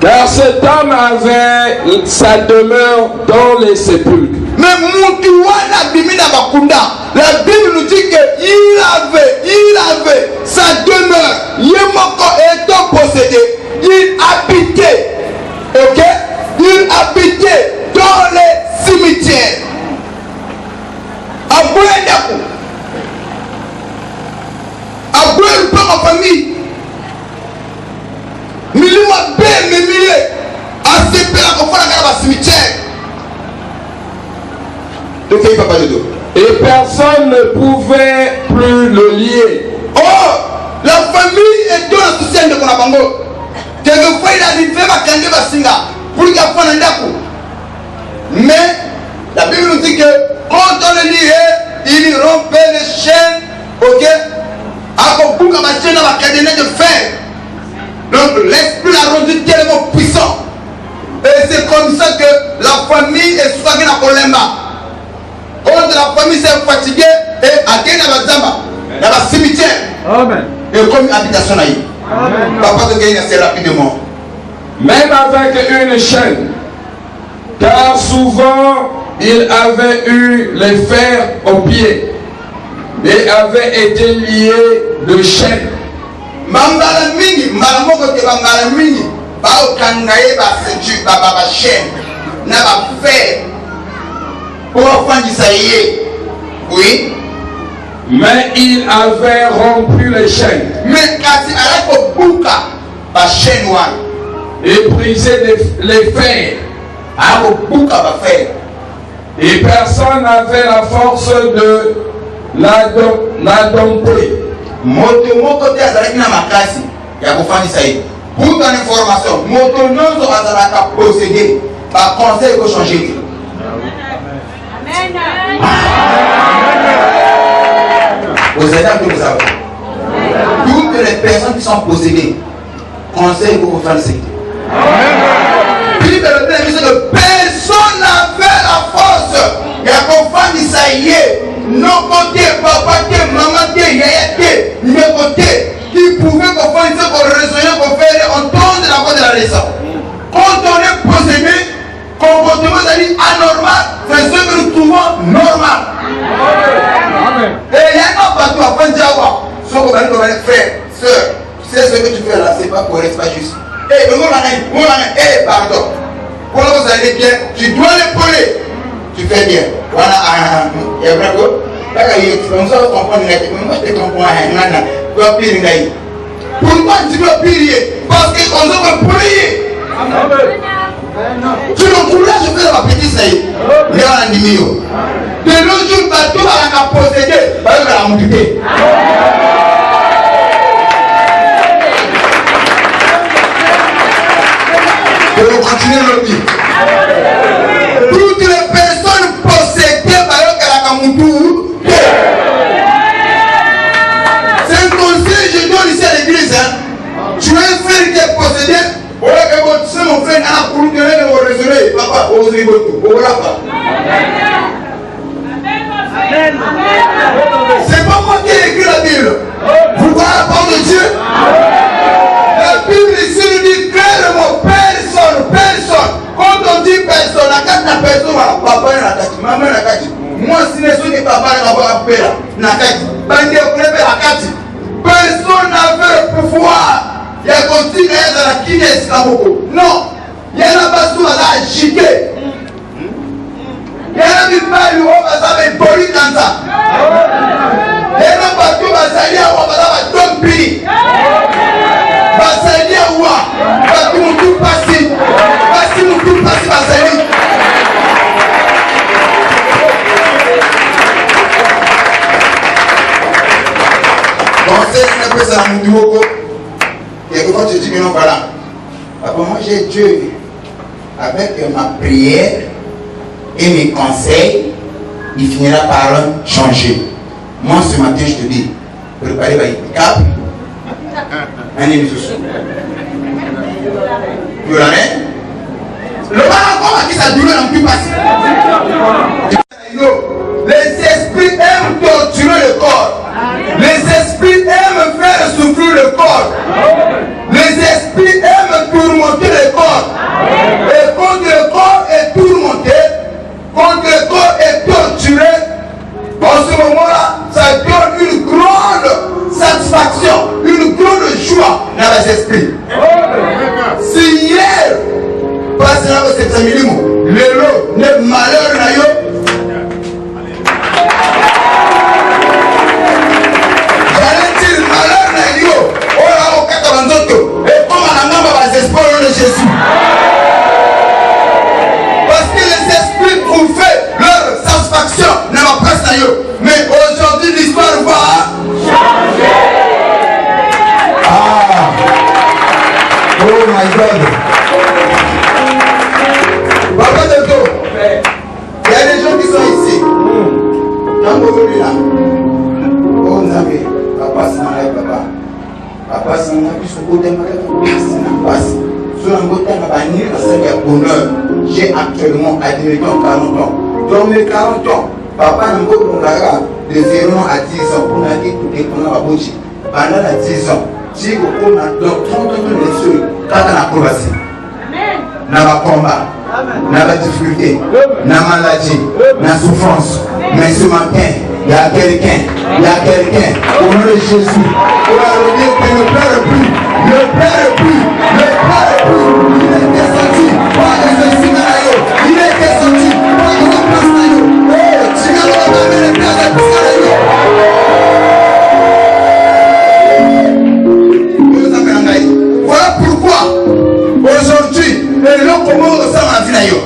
Car cet homme avait sa demeure dans les sépulcres. Mais Moutouana Bimina Bakunda, la Bible nous dit qu'il avait sa demeure. Yemoko étant possédé, il habitait. Ok? Il habitait dans les cimetières. À Bouendakou. À Bouendakou, ma famille. Milima Ben, Memile. À Sepela, qu'on fait la cimetière. Papa de dos. Et personne ne pouvait plus le lier. Oh, la famille est dans la société de Konabango. Quelquefois, il a dit fais ma candé basinga pour qu'il y ait un ndaku. Mais la Bible nous dit que quand on le liait, il rompait les chaînes, ok? Après, pour que ma chaîne a cadenas de fer. Donc, l'esprit l'a rendu tellement puissant. Et c'est comme ça que la famille est soignée dans Kolemba. Quand la famille s'est fatiguée et a gagné dans la cimetière. Amen. Et comme habitation là. Papa de gagner assez rapidement. Même avec une chaîne. Car souvent il avait eu les fers aux pieds et avait été lié de chaîne. Mambala mingi, malamoko te mambala mingi. Ba okangaye ba ceinture ba chaîne na ba fer. Oui. Mais il avait rompu les chaînes. Mais quand il a bouka, la chaîne et brisé les fers. Et personne n'avait la force de la dompter. Moto te azalaki na makasi ya kofandisa ye. Pour ton information, moto nyonso azalaka possédé par conseil ko changer. Vous êtes un peu vous savez. Toutes les personnes qui sont possédées, conseil pour vous faire le secret. Bible dit que personne n'avait la force. Il y a qu'on fait ça y est. Non côté, papa, maman, yaya, mes côtés, qui pouvaient qu'on fasse ça, qu'on raisonne, qu'on fait entendre la voix de la leçon. Quand on est possédé, comportement anormal, c'est ce que nous trouvons normal. Et il y a un bateau à fin de Jawa. Frère, soeur, tu sais ce que tu fais là, c'est pas correct, c'est pas juste. Eh, pardon. Pour vous allez bien, tu dois l'épauler. Tu fais bien. Voilà, il y a bravo. Comme ça, on comprend moi, je te comprends. Pourquoi tu dois piller? Parce qu'on doit prier. Tu le courage, je fais la petite saïe. Mais on a dit mieux. De nos jours, tout va posséder. On va la monter. On continue le vie. Toutes les personnes possédées par la Kamutu. C'est un conseil que je donne ici à l'église. Tu es un frère qui est possédé. Tu sais mon frère, pour nous donner le raisonner. Papa, on vous c'est pas moi qui ai écrit la Bible. Vous voyez la parole de Dieu? La Bible ici nous dit clairement personne. Quand on dit personne, la carte n'a personne, papa n'a carte, maman n'a carte. Moi, si les autres papa n'a pas la carte, bandé au la carte. Personne n'avait le pouvoir. Il y a continué dans la Guinée, non. Il y a la base où on a agité. Il y a la Bible pas lui, on va s'appeler poli dans ça. Et non, parce que va salir, on va s'appeler Tom Pili. Va salir, ouah. Parce que mon tout passé. Parce que mon tout passé va salir. Bon, c'est un peu ça, mon duo. Quelquefois, tu dis, mais non, voilà. Moi, j'ai Dieu avec ma prière et mes conseils, il finira par changer. Moi, ce matin, je te dis, préparez votre cap. Un ennemi sous. Tu l'as rien? Le mal encore qui ça douleur n'en plus passer. Les esprits aiment torturer le corps. Les esprits aiment faire souffrir le corps. Les esprits aiment tourmenter le corps. Et quand le corps est tourmenté, quand le corps est torturé, en ce moment-là, ça donne une grande satisfaction, une grande joie dans les esprits. Si hier, parce que c'est un minimum, le lot n'est malheur n'a yo. J'allais dire malheur n'a yo. Oh là, au 80 autres. Et comme on a les espoirs de Jésus. Parce que les esprits trouvaient leur satisfaction dans ma place n'a yo. Mais aujourd'hui, l'histoire va changer. Ah. Oh my God. Papa Toto, il y a des gens qui sont ici. Dans aujourd'hui là. Oh Nzambe, papa c'est mon papa. Papa c'est mon ami, je côté ma c'est ma passe. Sur un côté ma bannière, c'est le bonheur. J'ai actuellement admiré 40 ans. Dans mes 40 ans, papa n'a pas de 0 à 10 ans pour n'aller tout dépendre à Bouchi. Pendant 10 ans, si vous prenez dans 30 ans de l'échelle, quand on a progressé, n'a pas combat. N'a pas de difficulté, n'a maladie, n'a souffrance. Mais ce matin, il y a quelqu'un, au nom de Jésus, on va le dire qu'il ne pleure plus, il est descendu par les esprits d'Ayo, il est descendu par la place d'Ayo. Oh, tu n'as pas même les pleurs de d'Ayo. Voilà pourquoi, aujourd'hui, et là, comment on ressemble à la vie d'Ayo.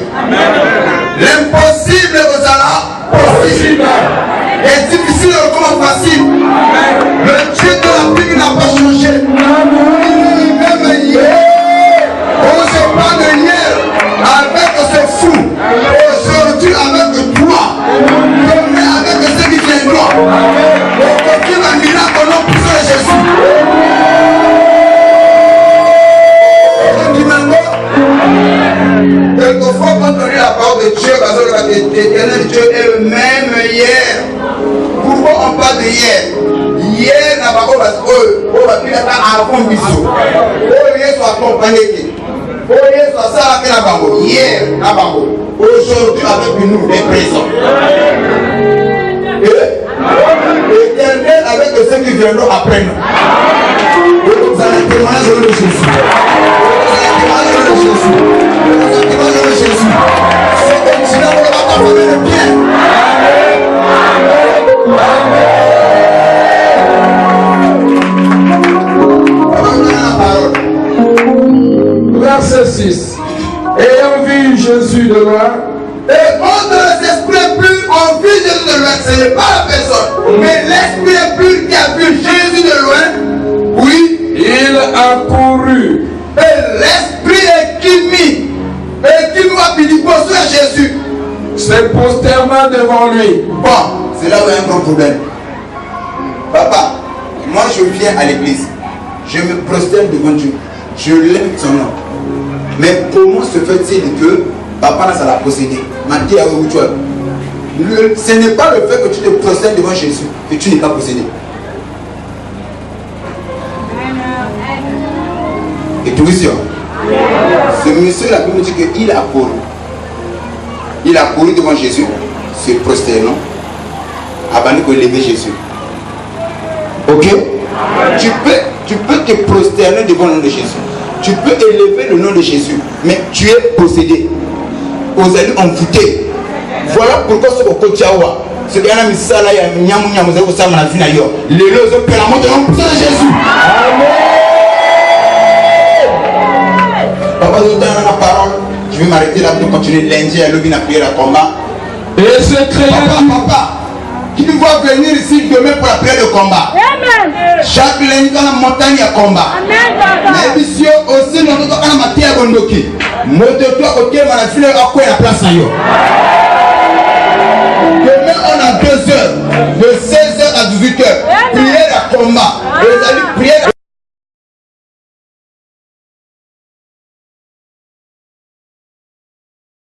L'impossible est possible. Et difficile comme facile. Le Dieu de la Bible n'a pas changé. Il est même hier. On se parle de hier avec ce fou. Aujourd'hui avec toi. Demain avec ceux qui viendront. On confirme un miracle au nom puissant de Jésus. Quelquefois, quand on lit la parole de Dieu, l'éternel Dieu est le même hier. Pourquoi on parle de hier? Hier, n'a pas qu'on va se avant bisou. Hier, soit accompagné. Hier, soit ça, hier, aujourd'hui, avec nous, les présents. L'éternel avec ceux qui viendront après nous. Vous allez témoigner de Jésus. Vous allez témoigner de Jésus. Vous allez témoigner de Jésus. C'est comme si là, on va t'envoyer le bien. Verset 6. Ayant vu Jésus de loin, et quand les esprits purs ont vu Jésus de loin, ce n'est pas la personne, mais l'esprit pur qui a vu Jésus de loin, oui, il a couru. Et l'esprit est qui mit, et qui va pedir bonsoir à Jésus, se prosterna devant lui. Bon, c'est là où il y a un grand problème. Papa, moi je viens à l'église, je me prosterne devant Dieu, je l'aime son nom. Mais comment se fait-il que papa n'a pas possédé? Ce n'est pas le fait que tu te prosternes devant Jésus que tu n'es pas possédé. Et tout sûr. Ce monsieur, la Bible dit qu'il a couru. Il a couru devant Jésus, se prosternant, avant de lever Jésus. Ok? Tu peux te prosterner devant le nom de Jésus. Tu peux élever le nom de Jésus. Mais tu es possédé. Aux allées envoûtés. Voilà pourquoi ce que tu as c'est qu'il y a un missal là, il y a un nyamou zéro ça m'a vu d'ailleurs. Les lois de la mort de nom de Jésus. Amen. Papa, je donne la parole. Je vais m'arrêter là pour continuer lundi à lever la prière à combat. Et c'est très papa, qui va venir ici demain pour la prière de combat. Amen. Chaque lundi dans la montagne à combat. Amen. Mais ici aussi, nous avons un matin à Gondoki. Moi, de toi, ok, ma fille, à quoi la place ailleurs.